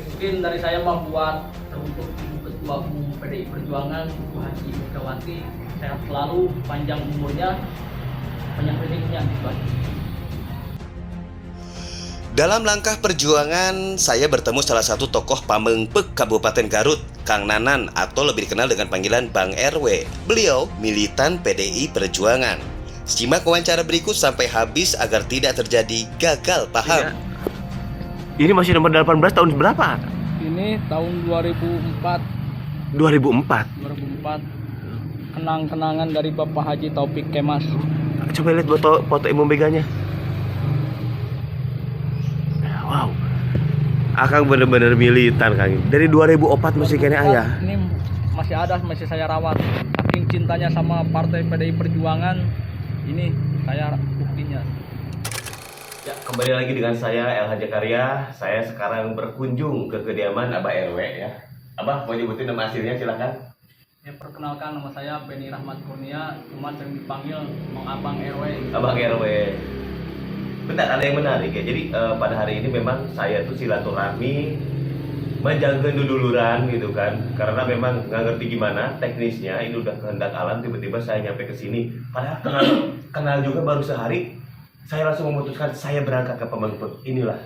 Mungkin dari saya mah buat untuk Ketua Umum PDI Perjuangan Bu Haji Megawati, sehat selalu, panjang umurnya, banyak rezekinya gitu aja. Dalam langkah perjuangan, saya bertemu salah satu tokoh Pamengpeuk Kabupaten Garut, Kang Nanan atau lebih dikenal dengan panggilan Bang RW. Beliau militan PDI Perjuangan. Simak wawancara berikut sampai habis agar tidak terjadi gagal paham. Ini masih nomor 18 tahun berapa? Ini tahun 2004. 2004. Kenang-kenangan dari Bapak Haji Taufik Kemas. Coba lihat foto ibu meganya. Wow. Akang bener-bener militan, Kang. Dari 2004 masih kena ayah. Ini masih ada, masih saya rawat. Saking cintanya sama Partai PDI Perjuangan, ini saya buktinya. Ya, kembali lagi dengan saya LH Jakarya. Saya sekarang berkunjung ke kediaman Abah RW ya. Abah mau nyebutin nama aslinya silakan. Ya, perkenalkan, nama saya Beni Rahmat Kurnia, cuma sering dipanggil Mang Abang RW. Abang RW. Bentar, ada yang menarik ya. Jadi pada hari ini memang saya tuh silaturahmi menjaga duduluran gitu kan. Karena memang nggak ngerti gimana teknisnya, ini udah kehendak alam tiba-tiba saya nyampe ke sini. Padahal kenal juga baru sehari. Saya langsung memutuskan saya berangkat ke Pamengpeuk. Inilah.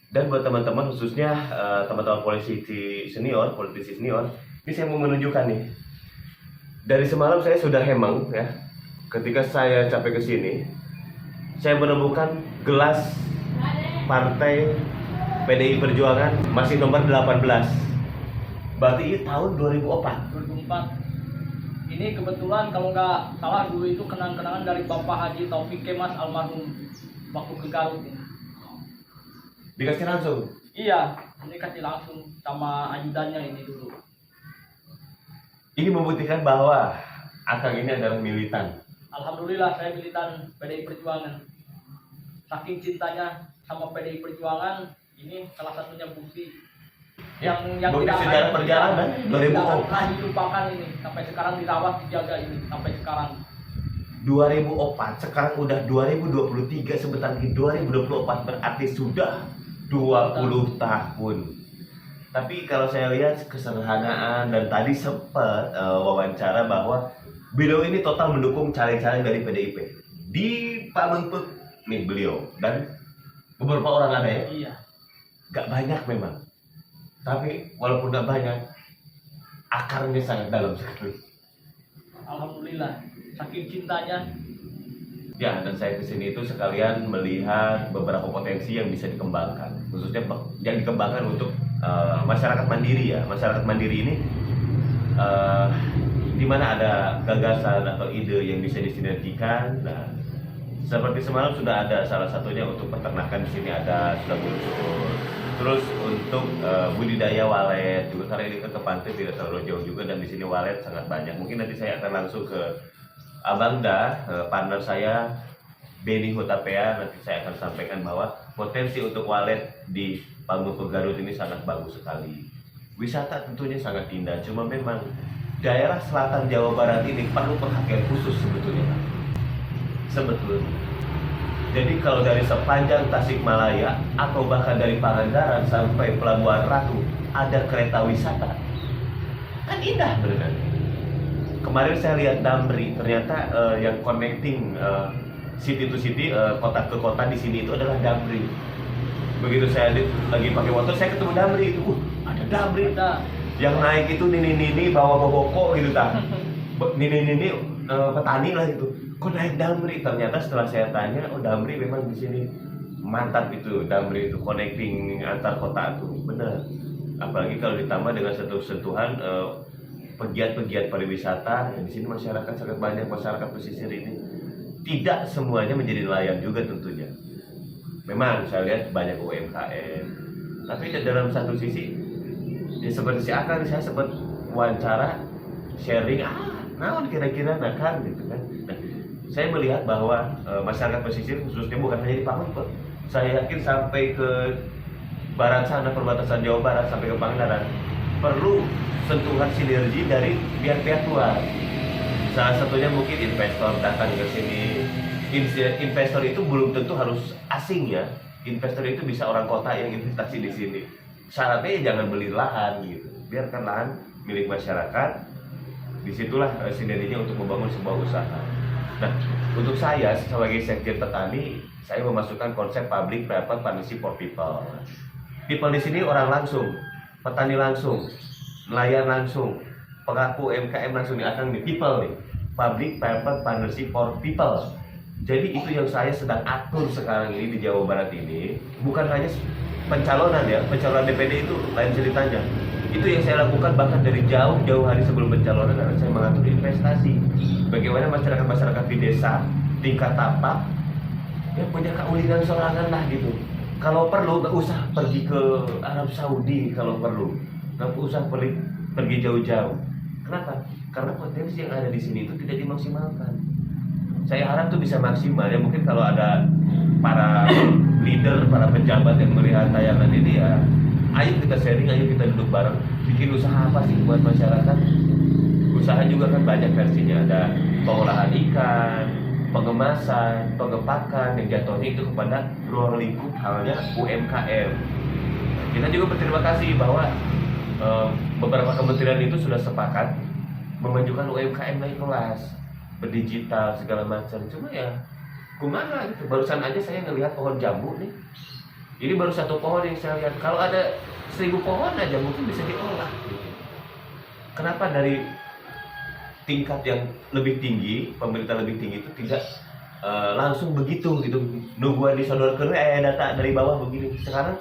Dan buat teman-teman khususnya teman-teman politisi senior, ini saya mau menunjukkan nih. Dari semalam saya sudah hemang ya. Ketika saya capek ke sini, saya menemukan gelas Partai PDI Perjuangan masih nomor 18. Berarti ini tahun 2004. 2004. Ini kebetulan kalau nggak salah dulu itu kenang-kenangan dari Bapak Haji Taufik Kemas almarhum waktu ke Garut ini. Dikasih langsung. Iya, ini kasih langsung sama ajudannya ini dulu. Ini membuktikan bahwa Akang ini adalah militan. Alhamdulillah saya militan PDI Perjuangan. Saking cintanya sama PDI Perjuangan, ini salah satunya bukti yang Bukti tidak sejarah akan- perjalanan tidak 2004. pernah dilupakan ini sampai sekarang dirawat dijaga ini sampai sekarang. 2004, sekarang udah 2023, sebentar lagi 2024, berarti sudah 20 tahun. Tapi kalau saya lihat kesederhanaan dan tadi sempat wawancara bahwa beliau ini total mendukung caleg-caleg dari PDIP di Pamengpeuk nih beliau dan beberapa orang ada ya, Iya. gak banyak memang. Tapi walaupun gak banyak, akarnya sangat dalam sekali. Alhamdulillah saking cintanya. Ya, dan saya kesini itu sekalian melihat beberapa potensi yang bisa dikembangkan, khususnya yang dikembangkan untuk masyarakat mandiri ya. Masyarakat mandiri ini di mana ada gagasan atau ide yang bisa disinergikan. Nah, seperti semalam sudah ada salah satunya untuk peternakan, di sini ada sudah muncul. Terus untuk budidaya walet juga, karena ini kan ke pantai tidak terlalu jauh juga dan di sini walet sangat banyak. Mungkin nanti saya akan langsung ke Abang partner saya Beni Hutapea, nanti saya akan sampaikan bahwa potensi untuk walet di Pamengpeuk Garut ini sangat bagus sekali. Wisata tentunya sangat indah, cuma memang daerah selatan Jawa Barat ini perlu perhatian khusus sebetulnya. Jadi kalau dari sepanjang Tasikmalaya atau bahkan dari Pangandaran sampai Pelabuhan Ratu ada kereta wisata, kan indah benar. Kemarin saya lihat Damri, ternyata yang connecting city to city, kota ke kota di sini itu adalah Damri. Begitu saya lagi pakai motor, saya ketemu Damri itu, ada Damri. Ada. Yang naik itu nini bawa boboko gitu tak. Nini petani lah gitu. Kok naik Damri? Ternyata setelah saya tanya, oh Damri memang di sini mantap itu. Damri itu connecting antar kota tuh, bener. Apalagi kalau ditambah dengan sentuhan pegiat-pegiat pariwisata, di sini masyarakat sangat banyak, masyarakat pesisir ini tidak semuanya menjadi nelayan juga tentunya. Memang saya lihat banyak UMKM, tapi dalam satu sisi ya seperti si Akang, saya sempat wawancara sharing, naon kira-kira nakar gitu kan. Nah, saya melihat bahwa masyarakat pesisir khususnya bukan hanya di Pamengpeuk, saya yakin sampai ke barat sana, perbatasan Jawa Barat sampai ke Pangandaran perlu sentuhan sinergi dari pihak-pihak luar. Salah satunya mungkin investor datang ke sini. Investor itu belum tentu harus asing ya. Investor itu bisa orang kota yang investasi di sini. syaratnya ya jangan beli lahan gitu, biarkan lahan milik masyarakat, disitulah sinerginya untuk membangun sebuah usaha. Nah, untuk saya sebagai sekjen petani, saya memasukkan konsep public private partnership for people. People di sini orang langsung, petani langsung, nelayan langsung, pelaku UMKM langsung nih, akan nih people nih, public private partnership for people. Jadi itu yang saya sedang atur sekarang ini di Jawa Barat ini, bukan hanya pencalonan ya, pencalonan DPD itu lain ceritanya. Itu yang saya lakukan bahkan dari jauh-jauh hari sebelum pencalonan, karena saya mengatur investasi. Bagaimana masyarakat-masyarakat di desa tingkat tapak ya punya keulinan sorangan lah gitu. Kalau perlu nggak usah pergi ke Arab Saudi, kalau perlu nggak usah pergi jauh-jauh. Kenapa? Karena potensi yang ada di sini itu tidak dimaksimalkan. Saya harap tuh bisa maksimal ya. Mungkin kalau ada para leader, para pejabat yang melihat tayangan ini ya, ayo kita sharing, ayo kita duduk bareng, bikin usaha apa sih buat masyarakat. Usaha juga kan banyak versinya, ada pengolahan ikan, pengemasan, pengepakan yang jatuhnya itu kepada ruang lingkup halnya UMKM. Kita juga berterima kasih bahwa beberapa kementerian itu sudah sepakat memajukan UMKM naik kelas, berdigital segala macam. Cuma ya kumaha gitu. Barusan aja saya ngelihat pohon jambu nih. Ini baru satu pohon yang saya lihat. Kalau ada 1000 pohon aja mungkin bisa diolah. Gitu. Kenapa dari tingkat yang lebih tinggi, pemerintah lebih tinggi itu tidak langsung begitu gitu, nungguan disodorkan data dari bawah begini. Sekarang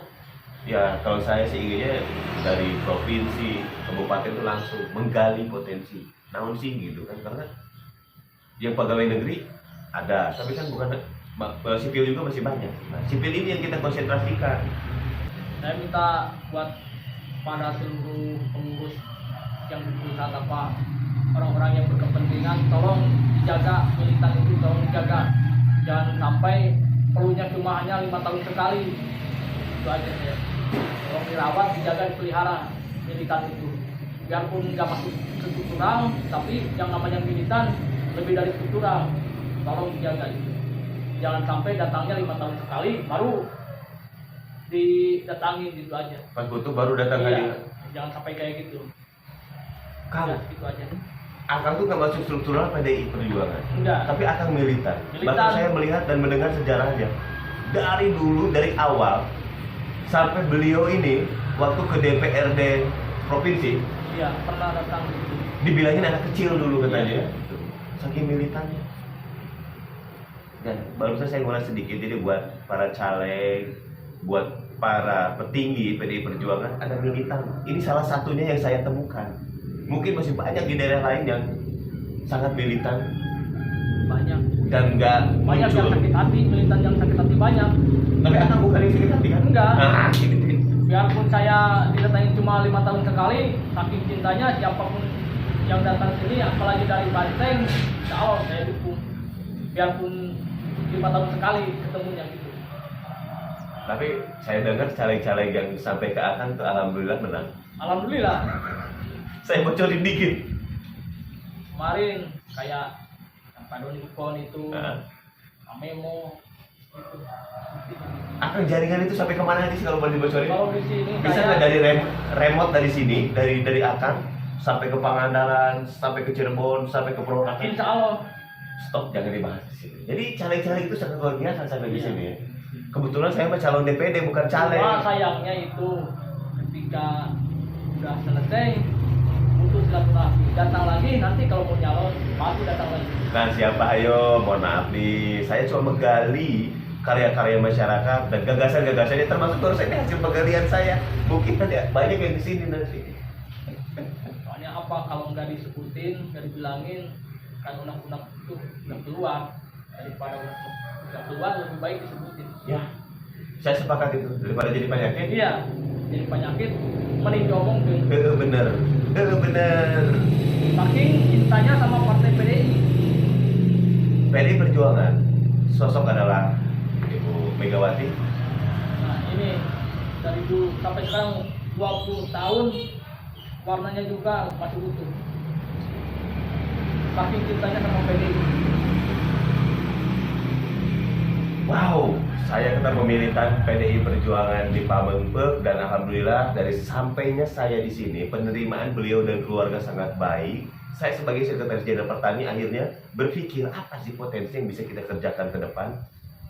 ya kalau saya sih inginnya dari provinsi, kabupaten itu langsung menggali potensi. Namun sih gitu kan, karena yang pegawai negeri ada, tapi kan bukan sipil juga masih banyak. Nah, sipil ini yang kita konsentrasikan. Saya minta buat pada seluruh pengurus yang di perusahaan apa, orang-orang yang berkepentingan, tolong dijaga militan itu, tolong dijaga. Jangan sampai perlunya cuma hanya 5 tahun sekali. Itu aja ya. Tolong dirawat, dijaga, dipelihara militan itu. Biarpun nggak masuk struktural, tapi yang namanya militan lebih dari struktural. Tolong dijaga itu. Jangan sampai datangnya 5 tahun sekali, baru didatangin gitu aja. Pas butuh baru datang Iya, lagi. jangan sampai kayak gitu. Kang, Ya, gitu aja. Akang tuh nggak masuk struktural PDI Perjuangan. Enggak. Tapi Akang militan. Militan. Bahkan saya melihat dan mendengar sejarahnya. Dari dulu, dari awal sampai beliau ini waktu ke DPRD provinsi Iya, pernah datang gitu. dibilangin anak kecil dulu katanya. Iya. Saking militannya. Dan barusan saya ngulas sedikit, jadi buat para caleg, buat para petinggi PDI Perjuangan ada militan. Ini salah satunya yang saya temukan. Mungkin masih banyak di daerah lain yang sangat militan Banyak. dan nggak Banyak yang muncul. sakit hati, militan yang sakit hati banyak. Tapi Akang bukan yang sakit hati kan? Enggak. Nah, gitu. Biarpun saya didatangin cuma 5 tahun sekali, saking cintanya siapapun yang datang sini, apalagi dari Banteng, insya Allah saya dukung. Biarpun 5 tahun sekali ketemunya gitu. Tapi saya dengar caleg-caleg yang sampai ke Akang tuh alhamdulillah menang. Alhamdulillah. Saya bocorin dikit. Kemarin kayak Pak Doni Pon itu, Nah, Pak Memo, gitu. Akang jaringan itu sampai kemana sih kalau boleh dibocorin? Kalau di sini Bisa nggak dari remote dari sini, dari Akang sampai ke Pangandaran, sampai ke Cirebon, sampai ke Purwakarta? Insya Allah. Stop, jangan dibahas di sini. Jadi caleg-caleg itu sangat luar biasa sampai di Iya. sini ya. Kebetulan saya mah calon DPD bukan caleg. Cuma sayangnya itu ketika udah selesai putus silaturahmi, datang lagi nanti kalau mau nyalon pasti datang lagi. Nah siapa ayo, mohon maaf nih, saya cuma menggali karya-karya masyarakat dan gagasan-gagasannya, termasuk barusan ini hasil penggalian saya. Mungkin ada banyak yang di sini nanti. Soalnya apa, kalau nggak disebutin, nggak dibilangin, kan unek-unek itu udah keluar. Daripada udah keluar lebih baik disebutin. Ya, saya sepakat itu daripada jadi penyakit. Iya, jadi penyakit mending diomongin. Bener. Saking cintanya sama partai PDI. PDI Perjuangan sosok adalah Ibu Megawati. Nah ini dari dulu sampai sekarang 20 tahun warnanya juga masih utuh. Saking cintanya sama PDI. Wow, saya ketemu militan PDI Perjuangan di Pamengpeuk dan alhamdulillah dari sampainya saya di sini penerimaan beliau dan keluarga sangat baik. Saya sebagai Sekretaris Jenderal Pertani akhirnya berpikir apa sih potensi yang bisa kita kerjakan ke depan.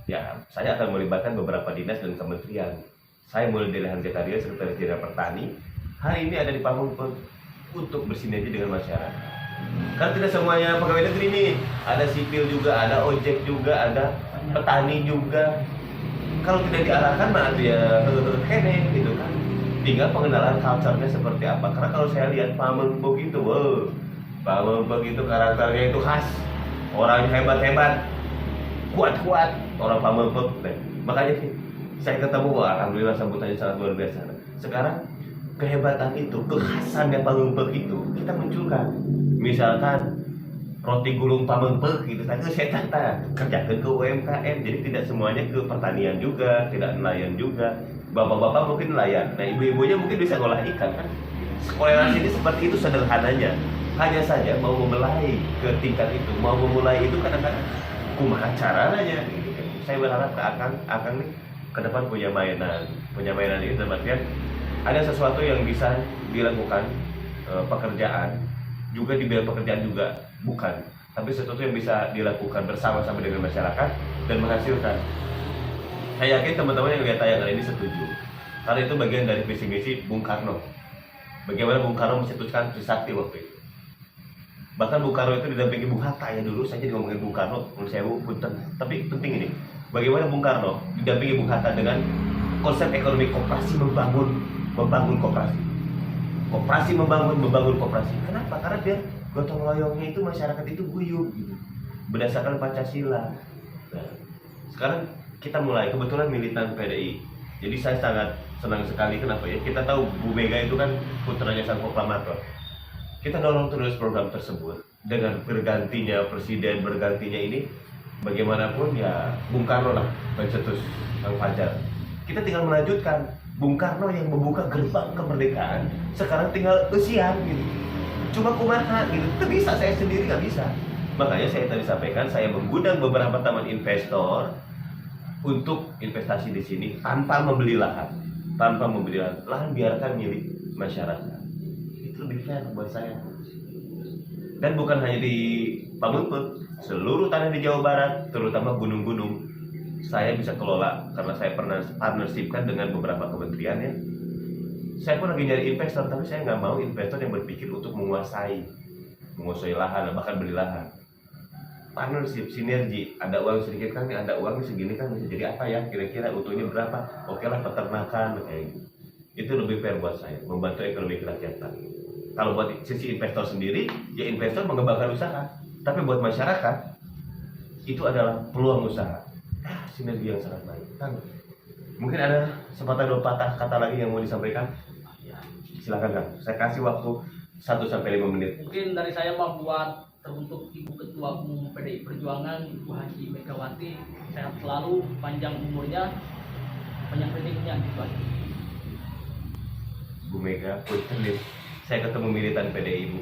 Ya, saya akan melibatkan beberapa dinas dan kementerian. Saya mulai dari Hans Zakaria, Sekretaris Jenderal Pertani. Hari ini ada di Pamengpeuk untuk bersinergi dengan masyarakat. Kan tidak semuanya pegawai negeri nih, ada sipil juga, ada ojek juga, ada petani juga. Kalau tidak diarahkan mah ya kene gitu kan. Tinggal pengenalan culture-nya seperti apa. Karena kalau saya lihat Pamengpeuk itu, Pamengpeuk itu karakternya itu khas. Orangnya hebat-hebat, kuat-kuat orang Pamengpeuk. Makanya sih saya ketemu, alhamdulillah sambutannya sangat luar biasa. Sekarang kehebatan itu, kekhasannya Pamengpeuk itu kita munculkan. Misalkan roti gulung Pamengpeuk gitu, tadi saya tata kerjakan ke UMKM, jadi tidak semuanya ke pertanian juga, tidak nelayan juga. Bapak-bapak mungkin nelayan, nah ibu-ibunya mungkin bisa ngolah ikan kan. Korelasi ini seperti itu sederhananya. Hanya saja mau memulai ke tingkat itu, mau memulai itu kadang-kadang kumaha caranya gitu kan. Saya berharap ke akan nih ke depan punya mainan itu dalam artian ada sesuatu yang bisa dilakukan pekerjaan juga di bidang pekerjaan juga bukan, tapi sesuatu yang bisa dilakukan bersama-sama dengan masyarakat dan menghasilkan. Saya yakin teman-teman yang lihat tayangan ini setuju, karena itu bagian dari visi misi Bung Karno. Bagaimana Bung Karno mencetuskan Trisakti waktu itu. Bahkan Bung Karno itu didampingi Bung Hatta ya dulu. Saya jadi ngomongin Bung Karno, menurut saya punten. Tapi penting ini, bagaimana Bung Karno didampingi Bung Hatta dengan konsep ekonomi koperasi membangun koperasi. Koperasi membangun koperasi. Kenapa? Karena dia gotong royongnya itu masyarakat itu guyup gitu, berdasarkan Pancasila. Nah, sekarang kita mulai, kebetulan militan PDI. Jadi saya sangat senang sekali, kenapa ya? Kita tahu Bu Mega itu kan putranya sang proklamator. Kita dorong terus program tersebut. Dengan bergantinya presiden, bergantinya ini, bagaimanapun ya Bung Karno lah pencetus Kang Fajar. Kita tinggal melanjutkan. Bung Karno yang membuka gerbang kemerdekaan, sekarang tinggal usian gitu. Cuma kumaha gitu, itu bisa, saya sendiri nggak bisa. Makanya saya tadi sampaikan, saya mengundang beberapa teman investor untuk investasi di sini tanpa membeli lahan. Lahan biarkan milik masyarakat. Itu lebih fair buat saya. Dan bukan hanya di Pamengpeuk, seluruh tanah di Jawa Barat, terutama gunung-gunung, saya bisa kelola karena saya pernah partnershipkan dengan beberapa kementerian ya. Saya pun lagi nyari investor, tapi saya nggak mau investor yang berpikir untuk menguasai lahan, bahkan beli lahan. Partnership, sinergi, ada uang sedikit kan, ada uang segini kan, bisa jadi apa ya? Kira-kira utuhnya berapa? Oke lah, peternakan kayak gitu. Itu lebih fair buat saya, membantu ekonomi kerakyatan. Kalau buat sisi investor sendiri, ya investor mengembangkan usaha. Tapi buat masyarakat, itu adalah peluang usaha. Sinergi yang sangat baik. Kang, mungkin ada sepatah dua patah kata lagi yang mau disampaikan? Ya, silakan Kang. Saya kasih waktu 1-5 menit. Mungkin dari saya mah buat teruntuk Ibu Ketua Umum PDI Perjuangan, Ibu Haji Megawati, sehat selalu, panjang umurnya, banyak rezekinya gitu aja. Bu Mega, punten, saya ketemu militan PDI Bu.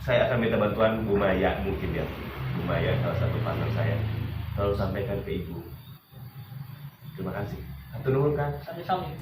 Saya akan minta bantuan Bu Maya mungkin ya. Bu Maya salah satu partner saya. Lalu sampaikan ke Ibu. Terima kasih. Atur nuhun Kang. Sami-sami.